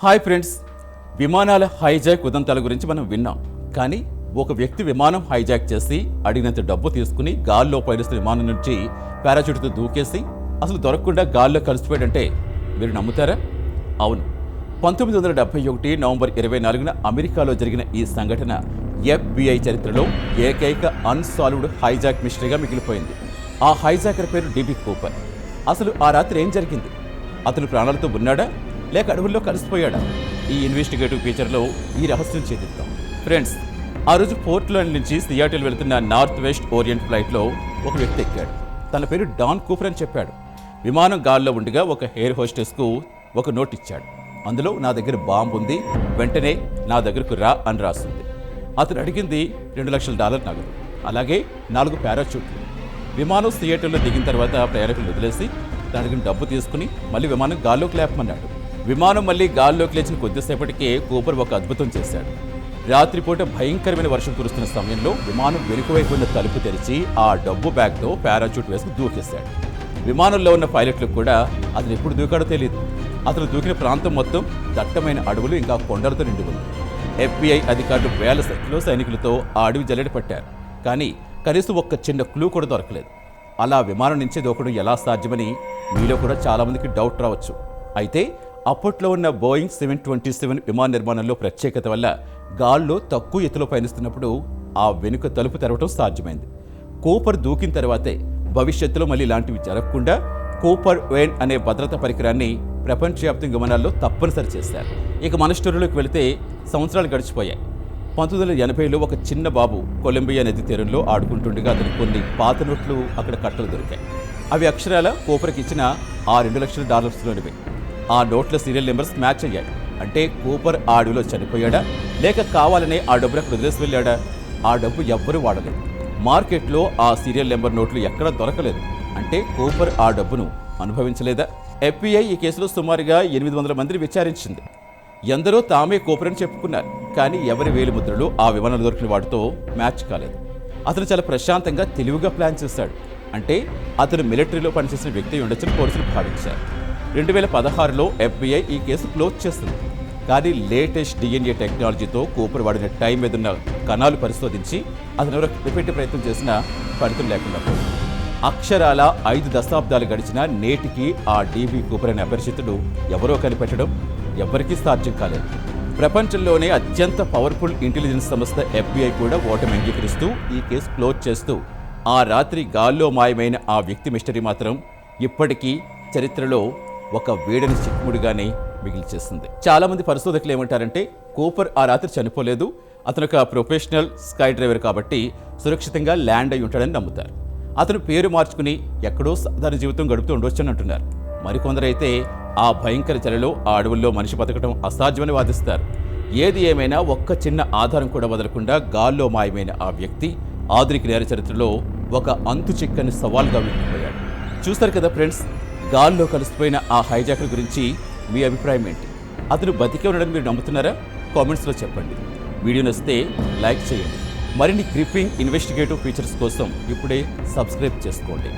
Hi friends, విమానాల hijack ఉదంతాల గురించి మనం విన్నాం. కానీ ఒక వ్యక్తి విమానం హైజాక్ చేసి అడిగినంత డబ్బు తీసుకుని గాల్లో పయనిస్తున్న విమానం నుంచి పారాచూట్తో దూకేసి అసలు దొరకకుండా గాల్లో కలిసిపోయాడంటే మీరు నమ్ముతారా? అవును, 1971 నవంబర్ 24న అమెరికాలో జరిగిన ఈ సంఘటన FBI చరిత్రలో ఏకైక అన్సాల్వ్డ్ హైజాక్ మిస్టరీగా మిగిలిపోయింది. ఆ హైజాకర్ పేరు డిబి కూపర్. అసలు ఆ రాత్రి ఏం జరిగింది? అతను ప్రాణాలతో ఉన్నాడా లేక అడవుల్లో కలిసిపోయాడా? ఈ ఇన్వెస్టిగేటివ్ ఫీచర్లో ఈ రహస్యం ఛేదిద్దాం. ఫ్రెండ్స్, ఆ రోజు పోర్ట్లాండ్ నుంచి సియాటిల్ వెళుతున్న నార్త్ వెస్ట్ ఓరియంట్ ఫ్లైట్లో ఒక వ్యక్తి ఎక్కాడు. తన పేరు డాన్ కూపర్ అని చెప్పాడు. విమానం గాల్లో ఉండగా ఒక ఎయిర్ హోస్టెస్కు ఒక నోట్ ఇచ్చాడు. అందులో నా దగ్గర బాంబు ఉంది, వెంటనే నా దగ్గరకు రా అని రాసింది. అతను అడిగింది $2 లక్షల నగదు, అలాగే 4 పారాచూట్లు. విమానం సియాటిల్లో దిగిన తర్వాత ప్రయాణికులు వదిలేసి తన అడిగిన డబ్బు తీసుకుని మళ్ళీ విమానం గాల్లోకి లేపమన్నాడు. విమానం మళ్ళీ గాల్లోకి లేచిన కొద్దిసేపటికే కూపర్ ఒక అద్భుతం చేశాడు. రాత్రిపూట భయంకరమైన వర్షం కురుస్తున్న సమయంలో విమానం వెనుకవైపు ఉన్న తలుపు తెరిచి ఆ డబ్బు బ్యాగ్తో పారాచూట్ వేసుకుని దూకేశాడు. విమానంలో ఉన్న పైలట్లకు కూడా అతను ఎప్పుడు దూకాడో తెలియదు. అతను దూకిన ప్రాంతం మొత్తం దట్టమైన అడవులు ఇంకా కొండలతో నిండి ఉంది. FBI అధికారులు వేల సంఖ్యలో సైనికులతో ఆ అడవి జల్లెడ పట్టారు. కానీ కనీసం ఒక్క చిన్న క్లూ కూడా దొరకలేదు. అలా విమానం నుంచి దూకడం ఎలా సాధ్యమని మీలో కూడా చాలామందికి డౌట్ రావచ్చు. అయితే అప్పట్లో ఉన్న బోయింగ్ 727 విమాన నిర్మాణంలో ప్రత్యేకత వల్ల గాల్లో తక్కువ ఎత్తులో పయనిస్తున్నప్పుడు ఆ వెనుక తలుపు తెరవడం సాధ్యమైంది. కూపర్ దూకిన తర్వాతే భవిష్యత్తులో మళ్ళీ ఇలాంటివి జరగకుండా కూపర్ వేన్ అనే భద్రతా పరికరాన్ని ప్రపంచవ్యాప్తంగా విమానాల్లో తప్పనిసరి చేశారు. ఇక మన స్టోరీలోకి వెళితే సంవత్సరాలు గడిచిపోయాయి. 1980లో ఒక చిన్న బాబు కొలంబియా నది తీరంలో ఆడుకుంటుండగా అతనికి కొన్ని పాత నోట్లు అక్కడ కట్టలు దొరికాయి. అవి అక్షరాల కూపర్కి ఇచ్చిన ఆ $2 లక్షలలోనివి. ఆ నోట్ల సీరియల్ నెంబర్స్ మ్యాచ్ అయ్యాయి. అంటే కూపర్ ఆ అడవిలో చనిపోయాడా లేక కావాలనే ఆ డబ్బును అక్కడ వదిలేసి వెళ్ళాడా? ఆ డబ్బు ఎవ్వరూ వాడలేదు. మార్కెట్లో ఆ సీరియల్ నెంబర్ నోట్లు ఎక్కడా దొరకలేదు. అంటే కూపర్ ఆ డబ్బును అనుభవించలేదా? FBI ఈ కేసులో సుమారుగా 800 మందిని విచారించింది. ఎందరో తామే కూపర్ అని చెప్పుకున్నారు. కానీ ఎవరి వేలిముద్రలు ఆ విమానాలు దొరికిన వాటితో మ్యాచ్ కాలేదు. అతను చాలా ప్రశాంతంగా తెలివిగా ప్లాన్ చేశాడు. అంటే అతను మిలిటరీలో పనిచేసిన వ్యక్తి ఉండొచ్చని పోలీసులు భావించారు. 2016లో FBI ఈ కేసు క్లోజ్ చేస్తుంది. కానీ లేటెస్ట్ DNA టెక్నాలజీతో కూపర్ వాడిన టైం మీదున్న కణాలు పరిశోధించి అతను ఎవరో కనిపెట్టే ప్రయత్నం చేసినా ఫలితం లేకుండా పోయింది. అక్షరాల 5 దశాబ్దాలు గడిచినా నేటికి ఆ డిబి కూపర్ అనే అపరిచితుడు ఎవరో కనిపెట్టడం ఎవరికీ సాధ్యం కాలేదు. ప్రపంచంలోనే అత్యంత పవర్ఫుల్ ఇంటెలిజెన్స్ సంస్థ FBI కూడా ఓటమి అంగీకరిస్తూ ఈ కేసు క్లోజ్ చేస్తూ ఆ రాత్రి గాల్లో మాయమైన ఆ వ్యక్తి మిస్టరీ మాత్రం ఇప్పటికీ చరిత్రలో ఒక వేడని చిక్కుముడిగానే మిగిల్చేస్తుంది. చాలా మంది పరిశోధకులు ఏమంటారంటే కూపర్ ఆ రాత్రి చనిపోలేదు, అతను ఒక ప్రొఫెషనల్ స్కై డ్రైవర్ కాబట్టి సురక్షితంగా ల్యాండ్ అయి ఉంటాడని నమ్ముతారు. అతను పేరు మార్చుకుని ఎక్కడో సాధారణ జీవితం గడుపుతూ ఉండొచ్చని అంటున్నారు. మరికొందరైతే ఆ భయంకర చలిలో ఆ అడవుల్లో మనిషి బతకడం అసాధ్యమని వాదిస్తారు. ఏది ఏమైనా ఒక్క చిన్న ఆధారం కూడా వదలకుండా గాల్లో మాయమైన ఆ వ్యక్తి ఆధునిక నేర చరిత్రలో ఒక అంతు చిక్కని సవాల్గా మిగిలిపోయాడు. చూస్తారు కదా ఫ్రెండ్స్, గాల్లో కలిసిపోయిన ఆ హైజాకర్ గురించి మీ అభిప్రాయం ఏంటి? అతను బతికే ఉండడని మీరు నమ్ముతున్నారా? కామెంట్స్లో చెప్పండి. వీడియో నచ్చితే లైక్ చేయండి. మరిన్ని క్రిప్పింగ్ ఇన్వెస్టిగేటివ్ ఫీచర్స్ కోసం ఇప్పుడే సబ్స్క్రైబ్ చేసుకోండి.